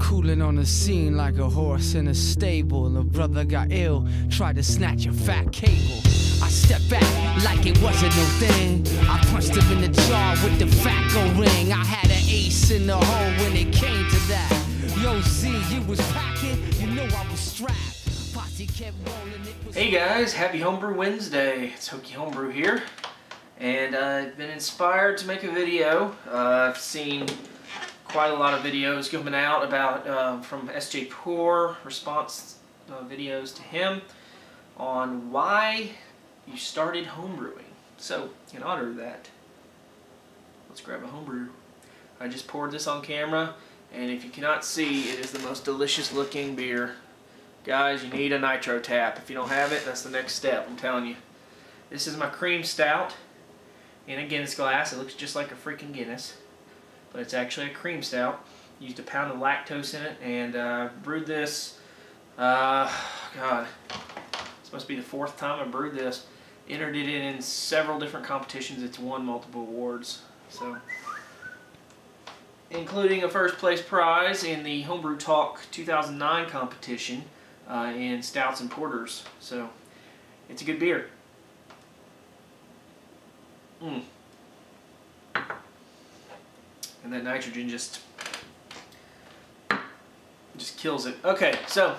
Cooling on the scene like a horse in a stable. A brother got ill, tried to snatch a fat cable. I stepped back like it wasn't no thing. I punched him in the jaw with the Fatco ring. I had an ace in the hole when it came to that. Yo, Z, you was packing, you know I was strapped. Posse kept rolling, it was... Hey guys, happy Homebrew Wednesday. It's Hokey Homebrew here. And I've been inspired to make a video. I've seen quite a lot of videos coming out about from SJPorr, response videos to him on why you started homebrewing. So, in honor of that, let's grab a homebrew. I just poured this on camera, and if you cannot see, it is the most delicious looking beer. Guys, you need a nitro tap. If you don't have it, that's the next step, I'm telling you. This is my cream stout in a Guinness glass. It looks just like a freaking Guinness, but it's actually a cream stout. Used a pound of lactose in it, and brewed this, God, this must be the 4th time I brewed this. Entered it in several different competitions. It's won multiple awards, so including a first place prize in the Homebrew Talk 2009 competition in stouts and porters. So it's a good beer. And that nitrogen just kills it. Okay, so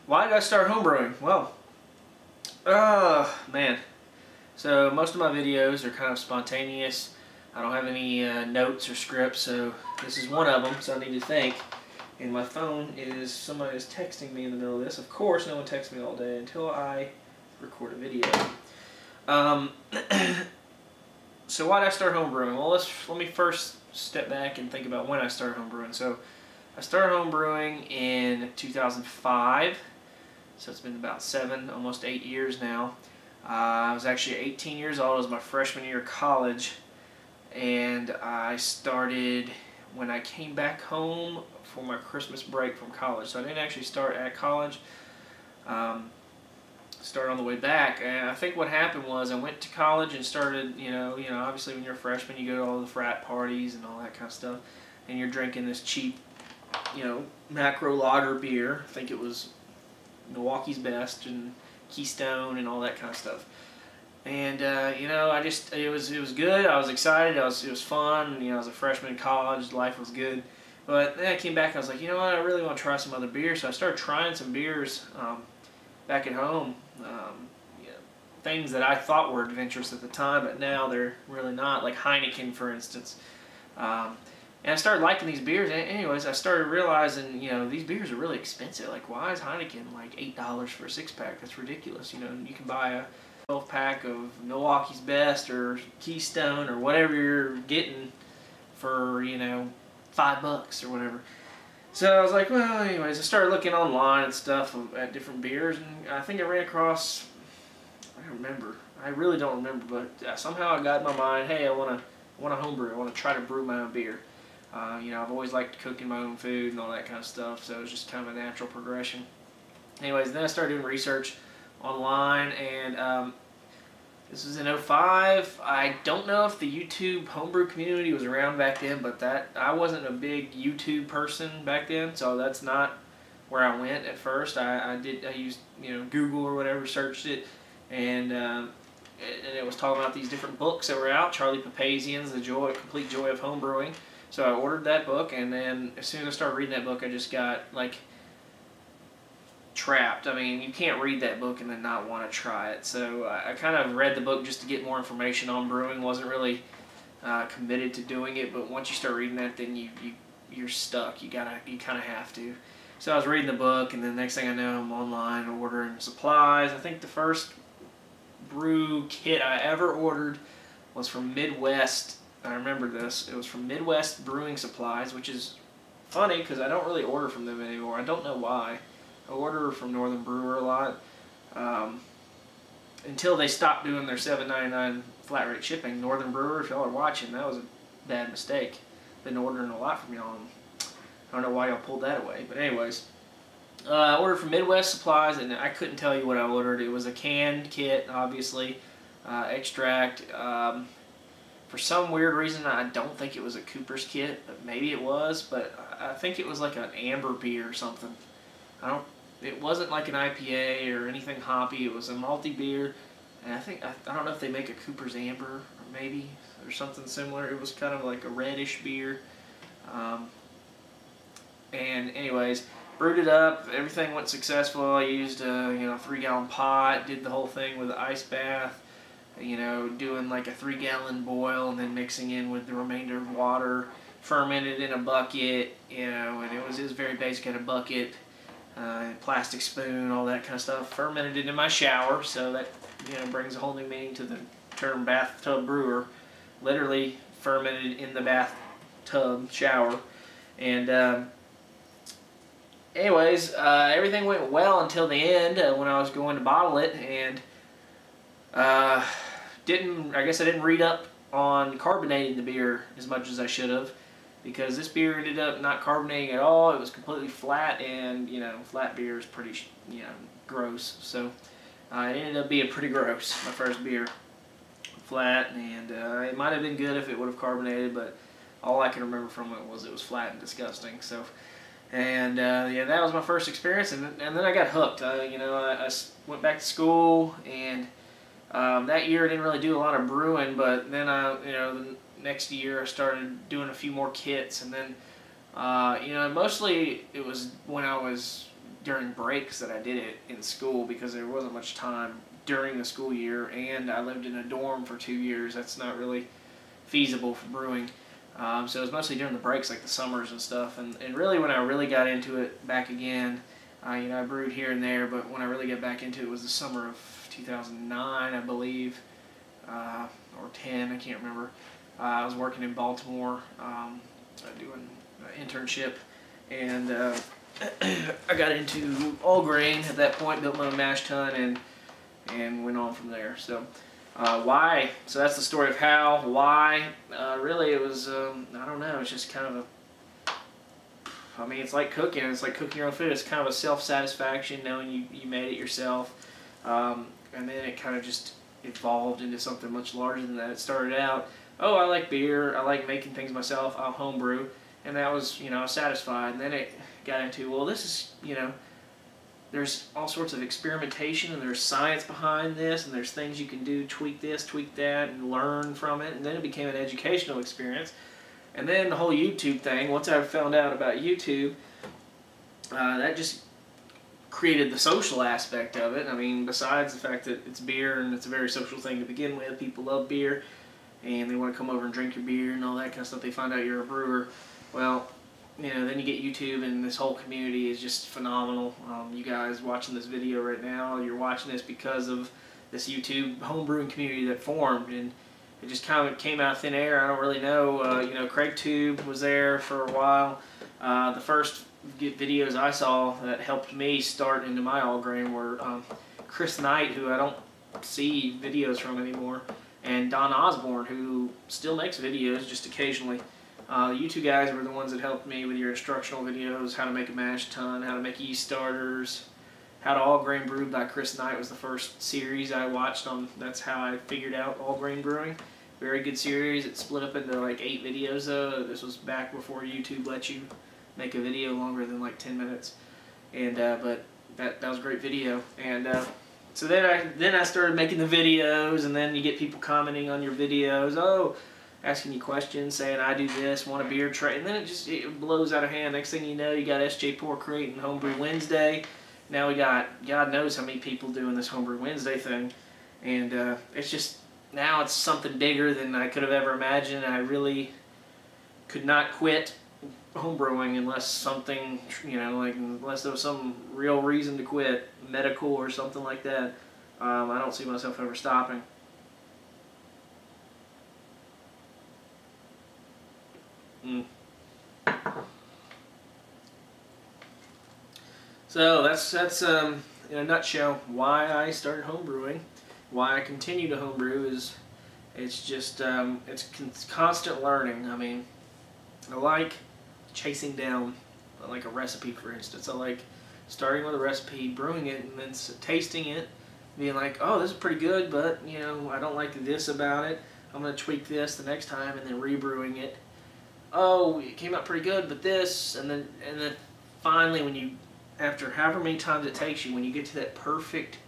why did I start homebrewing? Well, man. So most of my videos are kind of spontaneous. I don't have any notes or scripts, so this is one of them, so I need to think. And my phone is, somebody is texting me in the middle of this. Of course, no one texts me all day until I record a video. So why did I start homebrewing? Well, let me first step back and think about when I started homebrewing. So I started homebrewing in 2005, so it's been about 7, almost 8 years now. I was actually 18 years old. It was my freshman year of college, and I started when I came back home for my Christmas break from college. So I didn't actually start at college. Started on the way back, and I think what happened was I went to college and started, you know, obviously when you're a freshman you go to all the frat parties and all that kind of stuff, and you're drinking this cheap, macro lager beer. I think it was Milwaukee's Best and Keystone and all that kind of stuff. And it was good. I was excited. It was fun. I was a freshman in college. Life was good. But then I came back and I was like, you know what? I really want to try some other beers. So I started trying some beers back at home. Things that I thought were adventurous at the time, but now they're really not. Like Heineken, for instance. And I started liking these beers. Anyways, I started realizing, these beers are really expensive. Like, why is Heineken like $8 for a 6-pack? That's ridiculous. You can buy a 12-pack of Milwaukee's Best or Keystone or whatever you're getting for, $5 or whatever. So I was like, well, anyways, I started looking online and stuff at different beers, and I think I ran across, I don't remember. I really don't remember, but somehow I got in my mind, hey, I want to homebrew. I want to try to brew my own beer. I've always liked cooking my own food and all that kind of stuff, so it was just kind of a natural progression. Anyways, then I started doing research online, and this was in 2005. I don't know if the YouTube homebrew community was around back then, but I wasn't a big YouTube person back then, so that's not where I went at first. I used Google or whatever, searched it, and it was talking about these different books that were out. Charlie Papazian's The Complete Joy of Homebrewing. So I ordered that book, and then as soon as I started reading that book, I just got like trapped. I mean, you can't read that book and then not want to try it. So I kind of read the book just to get more information on brewing. Wasn't really committed to doing it, but once you start reading that, then you're stuck. You kind of have to. So I was reading the book, and then the next thing I know, I'm online ordering supplies. I think the first brew kit I ever ordered was from Midwest. I remember this. It was from Midwest Brewing Supplies, which is funny because I don't really order from them anymore. I don't know why. I order from Northern Brewer a lot until they stopped doing their $7.99 flat rate shipping. Northern Brewer, if y'all are watching, that was a bad mistake. Been ordering a lot from y'all. I don't know why y'all pulled that away. But anyways, I ordered from Midwest Supplies, and I couldn't tell you what I ordered. It was a canned kit, obviously, extract. For some weird reason, I don't think it was a Cooper's kit, but maybe it was. But I think it was like an amber beer or something. It wasn't like an IPA or anything hoppy. It was a malty beer, and I don't know if they make a Cooper's Amber or maybe or something similar. It was kind of like a reddish beer. And anyways, brewed it up. Everything went successful. I used a 3-gallon pot. Did the whole thing with an ice bath. Doing like a 3-gallon boil and then mixing in with the remainder of water. Fermented in a bucket. And it was very basic. Had a bucket, plastic spoon, all that kind of stuff. Fermented it in my shower, so that brings a whole new meaning to the term bathtub brewer. Literally fermented in the bathtub shower. And anyways, everything went well until the end when I was going to bottle it, and I guess I didn't read up on carbonating the beer as much as I should have, because this beer ended up not carbonating at all. It was completely flat, and flat beer is pretty gross. So it ended up being pretty gross. My first beer, flat, and it might have been good if it would have carbonated, but all I can remember from it was flat and disgusting. So. And yeah, that was my first experience, and then I got hooked. I went back to school, and that year I didn't really do a lot of brewing. But then the next year I started doing a few more kits, and then mostly it was when I was during breaks that I did it in school, because there wasn't much time during the school year, and I lived in a dorm for 2 years. That's not really feasible for brewing. So it was mostly during the breaks, like the summers and stuff. And really when I really got into it back again, I brewed here and there, but when I really got back into it was the summer of 2009, I believe, or 10, I can't remember. I was working in Baltimore, doing an internship, and I got into all grain at that point, built my own mash tun, and went on from there. So. Why? So that's the story of how, why. Really, it was, I don't know, it's just kind of it's like cooking. It's like cooking your own food. It's kind of a self-satisfaction knowing you made it yourself. And then it kind of just evolved into something much larger than that. It started out, oh, I like beer. I like making things myself. I'll homebrew. And that was, I was satisfied. And then it got into, well, this is, there's all sorts of experimentation, and there's science behind this, and there's things you can do, tweak this, tweak that, and learn from it. And then it became an educational experience. And then the whole YouTube thing, once I found out about YouTube, that just created the social aspect of it. I mean, besides the fact that it's beer and it's a very social thing to begin with, people love beer, and they want to come over and drink your beer and all that kind of stuff. They find out you're a brewer. Well, then you get YouTube, and this whole community is just phenomenal. You guys watching this video right now, you're watching this because of this YouTube homebrewing community that formed, and it just kind of came out of thin air. I don't really know. Craig Tube was there for a while. The first videos I saw that helped me start into my all grain were Chris Knight, who I don't see videos from anymore, and Don Osborne, who still makes videos just occasionally. You two guys were the ones that helped me with your instructional videos, how to make a mash tun, how to make yeast starters, how to all grain brew by Chris Knight was the first series I watched on. That's how I figured out all grain brewing. Very good series. It split up into like 8 videos though. This was back before YouTube let you make a video longer than like 10 minutes. And but that was a great video. And so then I started making the videos, and then you get people commenting on your videos. Oh, asking you questions, saying I do this, want a beer tray, and then it blows out of hand. Next thing you know, you got SJPorr creating Homebrew Wednesday. Now we got God knows how many people doing this Homebrew Wednesday thing, and it's just now it's something bigger than I could have ever imagined. I really could not quit homebrewing unless something, unless there was some real reason to quit, medical or something like that. I don't see myself ever stopping. So that's in a nutshell why I started homebrewing. Why I continue to homebrew is it's just it's constant learning. I mean, I like chasing down like a recipe, for instance. I like starting with a recipe, brewing it, and then tasting it, being like, oh, this is pretty good, but I don't like this about it. I'm going to tweak this the next time, and then rebrewing it. Oh, it came out pretty good, but this, and then finally, when you, after however many times it takes you, when you get to that perfect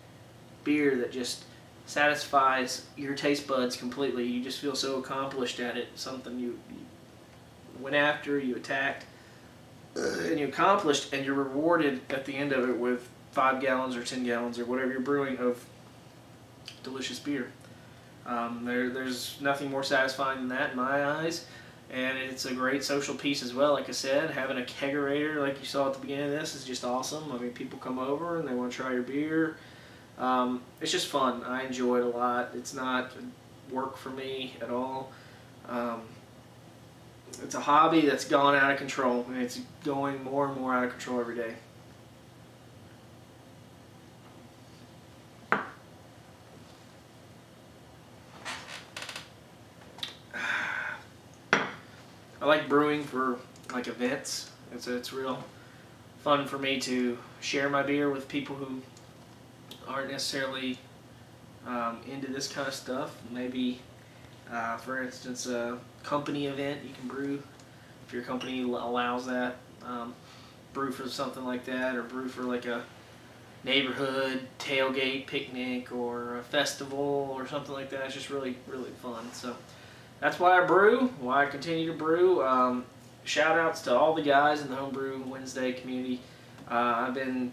beer that just satisfies your taste buds completely, you just feel so accomplished at it. Something you went after, you attacked, and you accomplished, and you're rewarded at the end of it with 5 gallons or 10 gallons or whatever you're brewing of delicious beer. There's nothing more satisfying than that in my eyes, and it's a great social piece as well. Like I said, having a kegerator like you saw at the beginning of this is just awesome. I mean, people come over and they want to try your beer. It's just fun. I enjoy it a lot. It's not work for me at all. It's a hobby that's gone out of control, and it's going more and more out of control every day. I like brewing for like events. It's real fun for me to share my beer with people who aren't necessarily into this kind of stuff. Maybe, for instance, a company event you can brew if your company allows that. Brew for something like that, or brew for like a neighborhood tailgate picnic or a festival or something like that. It's just really, really fun. So that's why I brew, why I continue to brew. Shout outs to all the guys in the Homebrew Wednesday community. I've been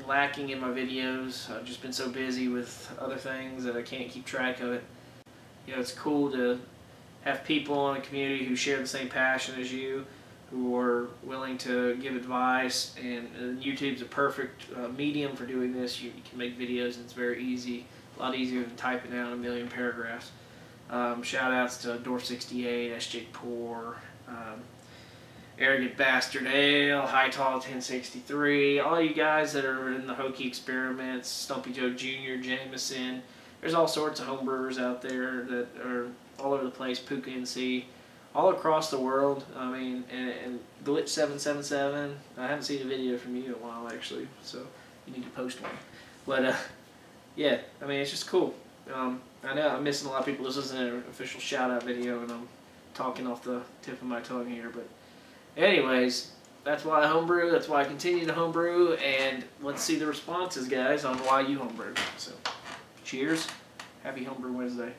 lacking in my videos. I've just been so busy with other things that I can't keep track of it. You know, it's cool to have people in a community who share the same passion as you, who are willing to give advice, and YouTube's a perfect medium for doing this. You can make videos, and it's very easy, a lot easier than typing out a million paragraphs. Shout outs to Dwarf68, SJPorr, Arrogant Bastard Ale, High Tall 1063, all you guys that are in the Hokey Experiments, Stumpy Joe Jr., Jameson. There's all sorts of homebrewers out there that are all over the place, Puka NC, all across the world. I mean, and Glitch777, I haven't seen a video from you in a while actually, so you need to post one. But yeah, I mean, it's just cool. I know I'm missing a lot of people. This isn't an official shout out video, and I'm talking off the tip of my tongue here, but anyways, that's why I homebrew, that's why I continue to homebrew, and let's see the responses, guys, on why you homebrew. So, cheers. Happy Homebrew Wednesday.